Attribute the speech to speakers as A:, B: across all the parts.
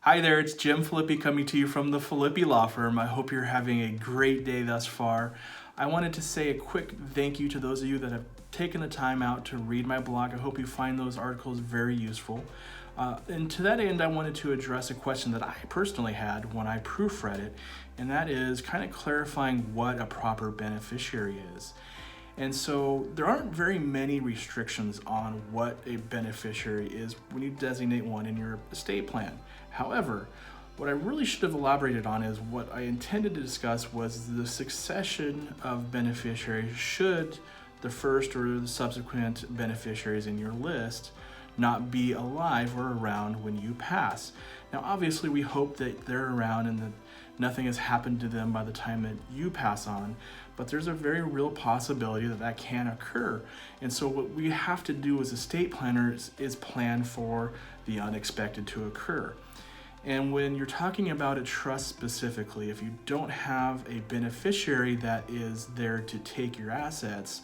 A: Hi there, it's Jim Filippi coming to you from the Filippi Law Firm. I hope you're having a great day thus far. I wanted to say a quick thank you to those of you that have taken the time out to read my blog. I hope you find those articles very useful. And to that end, I wanted to address a question that I personally had when I proofread it, and that is kind of clarifying what a proper beneficiary is. And so there aren't very many restrictions on what a beneficiary is when you designate one in your estate plan. However, what I really should have elaborated on is what I intended to discuss was the succession of beneficiaries should the first or the subsequent beneficiaries in your list not be alive or around when you pass. Now, obviously, we hope that they're around and that nothing has happened to them by the time that you pass on, but there's a very real possibility that that can occur. And so what we have to do as estate planners is plan for the unexpected to occur. And when you're talking about a trust specifically, if you don't have a beneficiary that is there to take your assets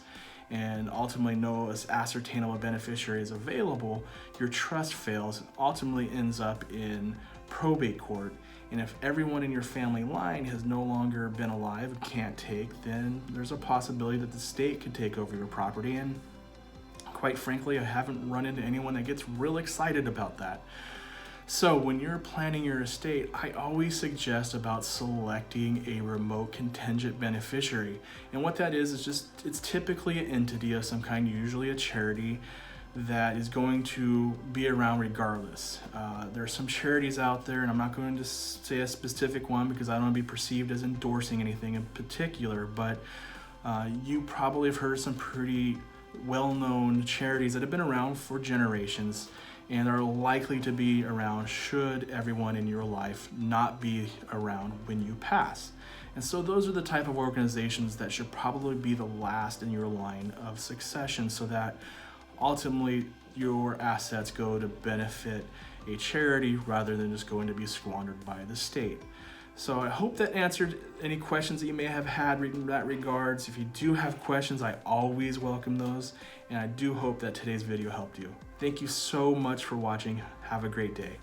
A: and ultimately no ascertainable beneficiary is available, your trust fails and ultimately ends up in probate court. And if everyone in your family line has no longer been alive and can't take, then there's a possibility that the state could take over your property. And quite frankly, I haven't run into anyone that gets real excited about that. So when you're planning your estate, I always suggest about selecting a remote contingent beneficiary. And what that is just, it's typically an entity of some kind, usually a charity, that is going to be around regardless. There are some charities out there, and I'm not going to say a specific one because I don't want to be perceived as endorsing anything in particular, but you probably have heard of some pretty well-known charities that have been around for generations and are likely to be around should everyone in your life not be around when you pass. And so those are the type of organizations that should probably be the last in your line of succession so that ultimately your assets go to benefit a charity rather than just going to be squandered by the state. So I hope that answered any questions that you may have had in that regards. If you do have questions, I always welcome those, and I do hope that today's video helped you. Thank you so much for watching. Have a great day.